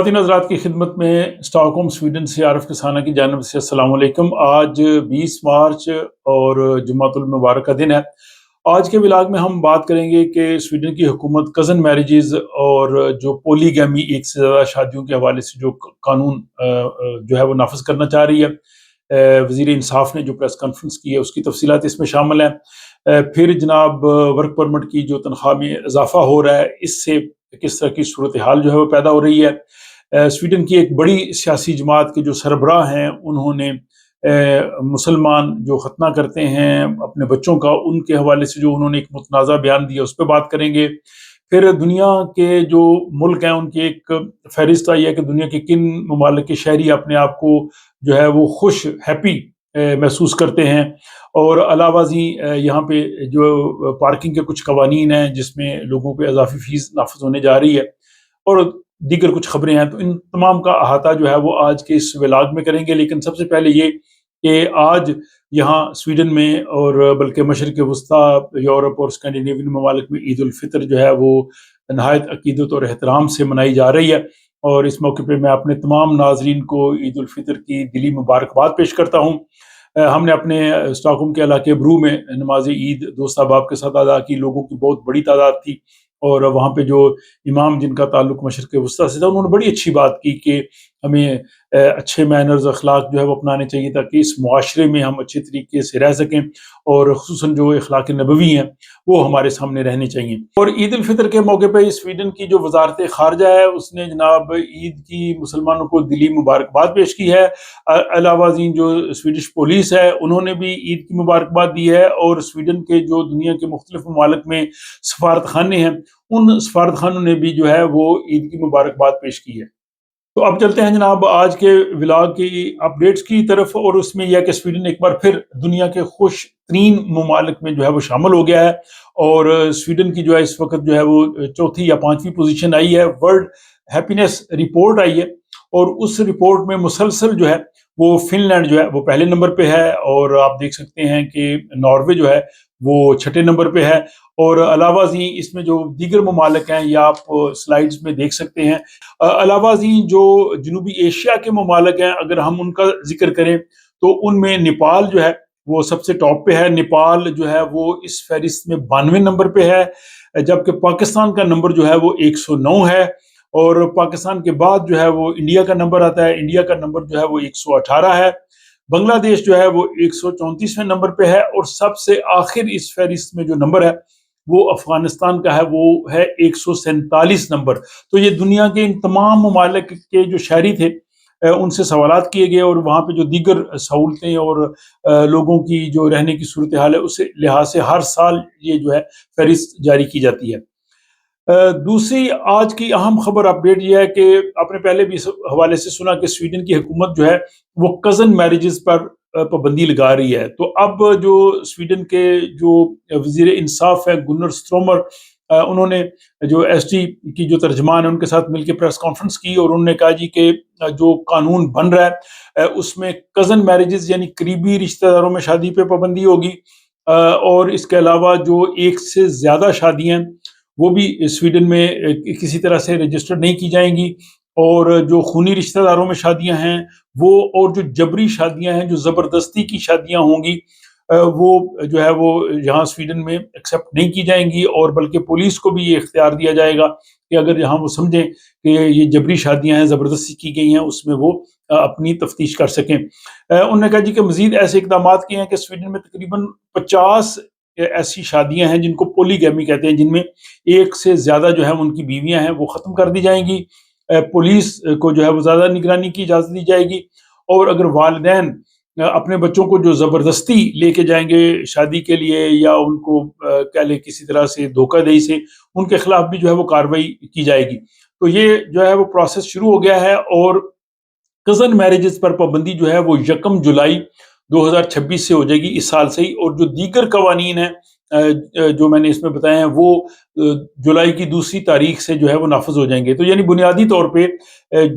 خواتین حضرات کی خدمت میں اسٹاک ہوم سویڈن سے عارف کسانہ کی جانب سے السلام علیکم۔ آج 20 مارچ اور جمعۃ المبارک کا دن ہے۔ آج کے ولاگ میں ہم بات کریں گے کہ سویڈن کی حکومت کزن میرجز اور جو پولی گیمی ایک سے زیادہ شادیوں کے حوالے سے جو قانون جو ہے وہ نافذ کرنا چاہ رہی ہے۔ وزیر انصاف نے جو پریس کانفرنس کی ہے اس کی تفصیلات اس میں شامل ہیں۔ پھر جناب ورک پرمٹ کی جو تنخواہ میں اضافہ ہو رہا ہے اس سے کس طرح کی صورتحال جو ہے وہ پیدا ہو رہی ہے۔ سویڈن کی ایک بڑی سیاسی جماعت کے جو سربراہ ہیں انہوں نے مسلمان جو ختنہ کرتے ہیں اپنے بچوں کا، ان کے حوالے سے جو انہوں نے ایک متنازع بیان دیا اس پہ بات کریں گے۔ پھر دنیا کے جو ملک ہیں ان کی ایک فہرست آئی ہے کہ دنیا کے کن ممالک کے شہری اپنے آپ کو جو ہے وہ خوش ہیپی محسوس کرتے ہیں، اور علاوہ ازیں یہاں پہ جو پارکنگ کے کچھ قوانین ہیں جس میں لوگوں پہ اضافی فیس نافذ ہونے جا رہی ہے، اور دیگر کچھ خبریں ہیں۔ تو ان تمام کا احاطہ جو ہے وہ آج کے اس ولاگ میں کریں گے، لیکن سب سے پہلے یہ کہ آج یہاں سویڈن میں اور بلکہ مشرق وسطیٰ، یورپ اور اسکینڈینیوین ممالک میں عید الفطر جو ہے وہ نہایت عقیدت اور احترام سے منائی جا رہی ہے، اور اس موقع پہ میں اپنے تمام ناظرین کو عید الفطر کی دلی مبارکباد پیش کرتا ہوں۔ ہم نے اپنے اسٹاک ہوم کے علاقے برو میں نماز عید دوست احباب کے ساتھ ادا کی۔ لوگوں کی بہت بڑی تعداد تھی، اور وہاں پہ جو امام جن کا تعلق مشرق وسطیٰ سے تھا انہوں نے بڑی اچھی بات کی کہ ہمیں اچھے مینرز اخلاق جو ہے وہ اپنانے چاہیے تاکہ اس معاشرے میں ہم اچھے طریقے سے رہ سکیں، اور خصوصاً جو اخلاق نبوی ہیں وہ ہمارے سامنے رہنے چاہیے۔ اور عید الفطر کے موقع پہ سویڈن کی جو وزارت خارجہ ہے اس نے جناب عید کی مسلمانوں کو دلی مبارکباد پیش کی ہے۔ علاوہ ازیں جو سویڈش پولیس ہے انہوں نے بھی عید کی مبارکباد دی ہے، اور سویڈن کے جو دنیا کے مختلف ممالک میں سفارت خانے ہیں ان سفارت خانوں نے بھی جو ہے وہ عید کی مبارکباد پیش کی ہے۔ تو اب چلتے ہیں جناب آج کے ولاگ کی اپڈیٹس کی طرف، اور اس میں یہ ہے کہ سویڈن ایک بار پھر دنیا کے خوش ترین ممالک میں جو ہے وہ شامل ہو گیا ہے، اور سویڈن کی جو ہے اس وقت جو ہے وہ چوتھی یا پانچویں پوزیشن آئی ہے، ورلڈ ہیپینس رپورٹ آئی ہے، اور اس رپورٹ میں مسلسل جو ہے وہ فن لینڈ جو ہے وہ پہلے نمبر پہ ہے، اور آپ دیکھ سکتے ہیں کہ ناروے جو ہے وہ چھٹے نمبر پہ ہے، اور علاوہ ازیں اس میں جو دیگر ممالک ہیں یا آپ سلائیڈز میں دیکھ سکتے ہیں۔ علاوہ ازیں جو جنوبی ایشیا کے ممالک ہیں اگر ہم ان کا ذکر کریں تو ان میں نیپال جو ہے وہ سب سے ٹاپ پہ ہے۔ نیپال جو ہے وہ اس فہرست میں 92 نمبر پہ ہے، جبکہ پاکستان کا نمبر جو ہے وہ 109 ہے، اور پاکستان کے بعد جو ہے وہ انڈیا کا نمبر آتا ہے۔ انڈیا کا نمبر جو ہے وہ 118 ہے۔ بنگلہ دیش جو ہے وہ 134ویں نمبر پہ ہے، اور سب سے آخر اس فہرست میں جو نمبر ہے وہ افغانستان کا ہے، وہ ہے 147 نمبر۔ تو یہ دنیا کے ان تمام ممالک کے جو شہری تھے ان سے سوالات کیے گئے، اور وہاں پہ جو دیگر سہولتیں اور لوگوں کی جو رہنے کی صورتحال ہے اس لحاظ سے ہر سال یہ جو ہے فہرست جاری کی جاتی ہے۔ دوسری آج کی اہم خبر اپڈیٹ یہ ہے کہ آپ نے پہلے بھی اس حوالے سے سنا کہ سویڈن کی حکومت جو ہے وہ کزن میرجز پر پابندی لگا رہی ہے۔ تو اب جو سویڈن کے جو وزیر انصاف ہے گنر سٹرومر، انہوں نے جو ایس ٹی کی جو ترجمان ہے ان کے ساتھ مل کے پریس کانفرنس کی، اور انہوں نے کہا جی کہ جو قانون بن رہا ہے اس میں کزن میرجز یعنی قریبی رشتہ داروں میں شادی پہ پابندی ہوگی، اور اس کے علاوہ جو ایک سے زیادہ شادیاں وہ بھی سویڈن میں کسی طرح سے رجسٹر نہیں کی جائیں گی، اور جو خونی رشتہ داروں میں شادیاں ہیں وہ، اور جو جبری شادیاں ہیں جو زبردستی کی شادیاں ہوں گی وہ جو ہے وہ یہاں سویڈن میں ایکسیپٹ نہیں کی جائیں گی، اور بلکہ پولیس کو بھی یہ اختیار دیا جائے گا کہ اگر یہاں وہ سمجھیں کہ یہ جبری شادیاں ہیں، زبردستی کی گئی ہیں، اس میں وہ اپنی تفتیش کر سکیں۔ انہوں نے کہا جی کہ مزید ایسے اقدامات کیے ہیں کہ سویڈن میں تقریباً 50 ایسی شادیاں ہیں جن کو پولی گیمی کہتے ہیں، جن میں ایک سے زیادہ جو ہے ان کی بیویاں ہیں وہ ختم کر دی جائیں گی۔ پولیس کو جو ہے وہ زیادہ نگرانی کی اجازت دی جائے گی، اور اگر والدین اپنے بچوں کو جو زبردستی لے کے جائیں گے شادی کے لیے، یا ان کو کہہ لیں کسی طرح سے دھوکہ دہی سے، ان کے خلاف بھی جو ہے وہ کارروائی کی جائے گی۔ تو یہ جو ہے وہ پروسیس شروع ہو گیا ہے، اور کزن میرجز پر پابندی جو ہے وہ 1 جولائی 2026 سے ہو جائے گی، اس سال سے ہی، اور جو دیگر قوانین ہیں جو میں نے اس میں بتائے ہیں وہ جولائی کی 2 تاریخ سے جو ہے وہ نافذ ہو جائیں گے۔ تو یعنی بنیادی طور پہ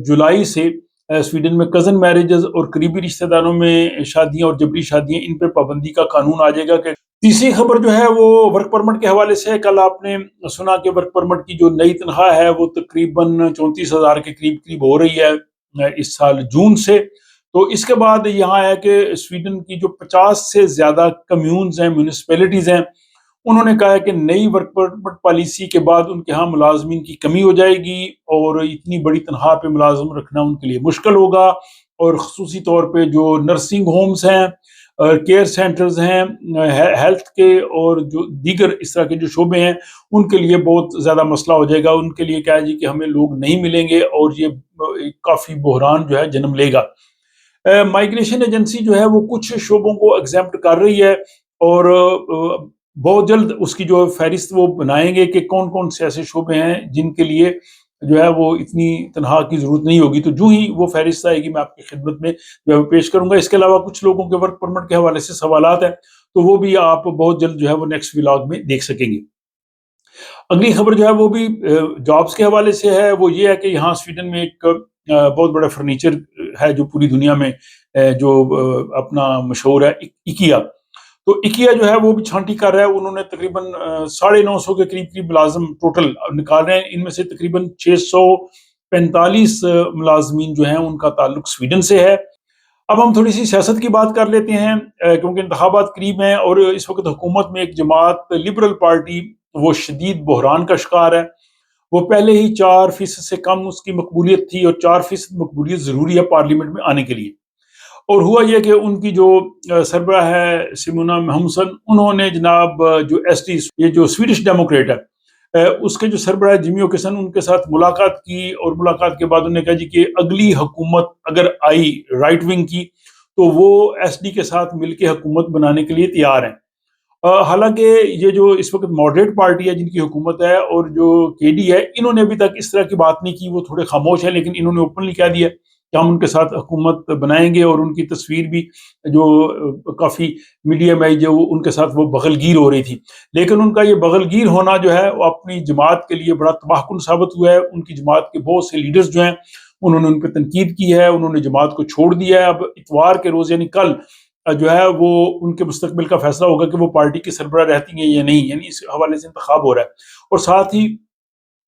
جولائی سے سویڈن میں کزن میرجز اور قریبی رشتہ داروں میں شادیاں اور جبری شادیاں، ان پہ پابندی کا قانون آ جائے گا۔ کہ تیسری خبر جو ہے وہ ورک پرمٹ کے حوالے سے ہے۔ کل آپ نے سنا کہ ورک پرمٹ کی جو نئی تنخواہ ہے وہ تقریباً 34,000 کے قریب ہو رہی ہے اس سال جون سے۔ تو اس کے بعد یہاں ہے کہ سویڈن کی جو 50 سے زیادہ کمیونز ہیں، میونسپیلٹیز ہیں، انہوں نے کہا ہے کہ نئی ورک پرمٹ پالیسی کے بعد ان کے ہاں ملازمین کی کمی ہو جائے گی اور اتنی بڑی تنخواہ پہ ملازم رکھنا ان کے لیے مشکل ہوگا، اور خصوصی طور پہ جو نرسنگ ہومز ہیں، کیئر سینٹرز ہیں، ہیلتھ کے اور جو دیگر اس طرح کے جو شعبے ہیں، ان کے لیے بہت زیادہ مسئلہ ہو جائے گا۔ ان کے لیے کیا ہے جی کہ ہمیں لوگ نہیں ملیں گے اور یہ کافی بحران جو ہے جنم لے گا۔ مائیگریشن ایجنسی جو ہے وہ کچھ شعبوں کو ایگزیمپٹ کر رہی ہے، اور بہت جلد اس کی جو فہرست وہ بنائیں گے کہ کون کون سے ایسے شعبے ہیں جن کے لیے جو ہے وہ اتنی تنخواہ کی ضرورت نہیں ہوگی۔ تو جو ہی وہ فہرست آئے گی میں آپ کی خدمت میں جو ہے وہ پیش کروں گا۔ اس کے علاوہ کچھ لوگوں کے ورک پرمٹ کے حوالے سے سوالات ہیں، تو وہ بھی آپ بہت جلد جو ہے وہ نیکسٹ ولاگ میں دیکھ سکیں گے۔ اگلی خبر جو ہے وہ بھی جابس کے حوالے سے ہے۔ وہ یہ ہے کہ یہاں سویڈن میں ایک بہت بڑا فرنیچر ہے جو پوری دنیا میں جو اپنا مشہور ہے، اکیا۔ تو اکیا جو ہے وہ بھی چھانٹی کر رہا ہے۔ انہوں نے تقریباً 950 کے قریب ملازم ٹوٹل نکال رہے ہیں۔ ان میں سے تقریباً 645 ملازمین جو ہیں ان کا تعلق سویڈن سے ہے۔ اب ہم تھوڑی سی سیاست کی بات کر لیتے ہیں، کیونکہ انتخابات قریب ہیں اور اس وقت حکومت میں ایک جماعت لبرل پارٹی وہ شدید بحران کا شکار ہے۔ وہ پہلے ہی 4% سے کم اس کی مقبولیت تھی، اور 4% مقبولیت ضروری ہے پارلیمنٹ میں آنے کے لیے۔ اور ہوا یہ کہ ان کی جو سربراہ ہے سیمونا ہمسن، انہوں نے جناب جو ایس ٹی، یہ جو سویڈش ڈیموکریٹ ہے، اس کے جو سربراہ جیمی اوکیسن، ان کے ساتھ ملاقات کی، اور ملاقات کے بعد انہوں نے کہا جی کہ اگلی حکومت اگر آئی رائٹ ونگ کی تو وہ ایس ڈی کے ساتھ مل کے حکومت بنانے کے لیے تیار ہیں۔ حالانکہ یہ جو اس وقت ماڈریٹ پارٹی ہے جن کی حکومت ہے، اور جو کے ڈی ہے، انہوں نے ابھی تک اس طرح کی بات نہیں کی، وہ تھوڑے خاموش ہیں، لیکن انہوں نے اوپنلی کہہ دیا کہ ہم ان کے ساتھ حکومت بنائیں گے، اور ان کی تصویر بھی جو کافی میڈیا میں جو ان کے ساتھ وہ بغل گیر ہو رہی تھی، لیکن ان کا یہ بغل گیر ہونا جو ہے وہ اپنی جماعت کے لیے بڑا تباہ کن ثابت ہوا ہے۔ ان کی جماعت کے بہت سے لیڈرز جو ہیں انہوں نے ان پہ تنقید کی ہے، انہوں نے جماعت کو چھوڑ دیا ہے۔ اب اتوار کے روز یعنی کل جو ہے وہ ان کے مستقبل کا فیصلہ ہوگا کہ وہ پارٹی کی سربراہ رہتی ہیں یا نہیں، یعنی اس حوالے سے انتخاب ہو رہا ہے۔ اور ساتھ ہی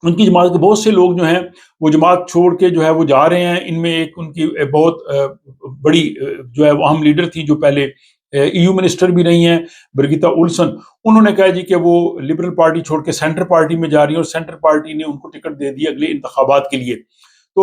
ان کی جماعت کے بہت سے لوگ جو ہیں وہ جماعت چھوڑ کے جو ہے وہ جا رہے ہیں۔ ان میں ایک ان کی بہت بڑی جو ہے وہ اہم لیڈر تھی، جو پہلے EU منسٹر بھی رہی ہیں، برگیتا اولسن۔ انہوں نے کہا جی کہ وہ لبرل پارٹی چھوڑ کے سینٹر پارٹی میں جا رہی ہیں، اور سینٹر پارٹی نے ان کو ٹکٹ دے دی اگلے انتخابات کے لیے۔ تو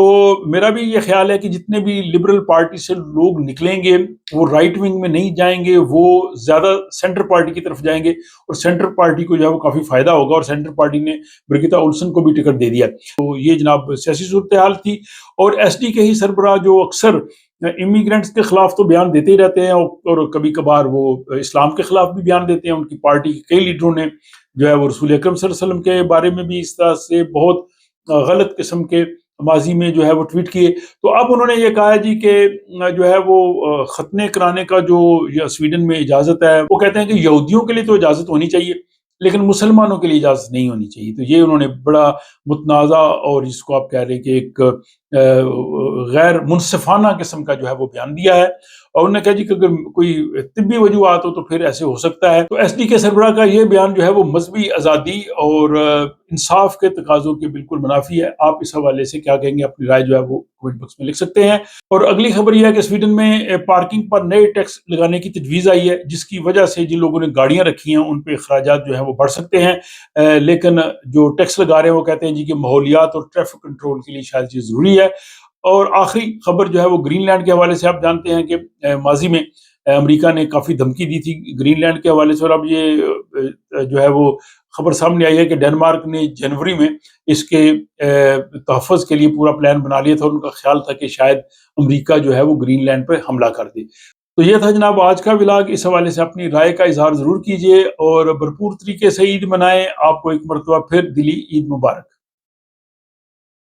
میرا بھی یہ خیال ہے کہ جتنے بھی لبرل پارٹی سے لوگ نکلیں گے وہ رائٹ ونگ میں نہیں جائیں گے، وہ زیادہ سینٹر پارٹی کی طرف جائیں گے، اور سینٹر پارٹی کو جو ہے وہ کافی فائدہ ہوگا، اور سینٹر پارٹی نے برگیتا اولسن کو بھی ٹکٹ دے دیا۔ تو یہ جناب سیاسی صورتحال تھی۔ اور ایس ڈی کے ہی سربراہ جو اکثر امیگرینٹس کے خلاف تو بیان دیتے ہی رہتے ہیں، اور کبھی کبھار وہ اسلام کے خلاف بھی بیان دیتے ہیں، ان کی پارٹی کے کئی لیڈروں نے جو ہے وہ رسول اکرم صلی اللہ علیہ وسلم کے بارے میں بھی اس طرح سے بہت غلط قسم کے ماضی میں جو ہے وہ ٹویٹ کیے۔ تو اب انہوں نے یہ کہا ہے جی کہ جو ہے وہ ختنے کرانے کا جو سویڈن میں اجازت ہے، وہ کہتے ہیں کہ یہودیوں کے لیے تو اجازت ہونی چاہیے لیکن مسلمانوں کے لیے اجازت نہیں ہونی چاہیے۔ تو یہ انہوں نے بڑا متنازع اور جس کو آپ کہہ رہے ہیں کہ ایک غیر منصفانہ قسم کا جو ہے وہ بیان دیا ہے، اور انہوں نے کہا جی کہ اگر کوئی طبی وجوہات ہو تو پھر ایسے ہو سکتا ہے۔ تو ایس ڈی کے سربراہ کا یہ بیان جو ہے وہ مذہبی آزادی اور انصاف کے تقاضوں کے بالکل منافی ہے۔ آپ اس حوالے سے کیا کہیں گے؟ اپنی رائے جو ہے وہ کمنٹ باکس میں لکھ سکتے ہیں۔ اور اگلی خبر یہ ہے کہ سویڈن میں پارکنگ پر نئے ٹیکس لگانے کی تجویز آئی ہے، جس کی وجہ سے جن لوگوں نے گاڑیاں رکھی ہیں ان پہ اخراجات جو ہیں وہ بڑھ سکتے ہیں، لیکن جو ٹیکس لگا رہے ہیں وہ کہتے ہیں جی کہ ماحولیات اور ٹریفک کنٹرول کے لیے شاید یہ ضروری ہے۔ اور آخری خبر جو ہے وہ گرین لینڈ کے حوالے سے، آپ جانتے ہیں کہ ماضی میں امریکہ نے کافی دھمکی دی تھی گرین لینڈ کے حوالے سے، اور اب یہ جو ہے وہ خبر سامنے آئی ہے کہ ڈنمارک نے جنوری میں اس کے تحفظ کے لیے پورا پلان بنا لیا تھا، اور ان کا خیال تھا کہ شاید امریکہ جو ہے وہ گرین لینڈ پہ حملہ کر دے۔ تو یہ تھا جناب آج کا ولاگ۔ اس حوالے سے اپنی رائے کا اظہار ضرور کیجیے، اور بھرپور طریقے سے عید منائیں۔ آپ کو ایک مرتبہ پھر دلی عید مبارک۔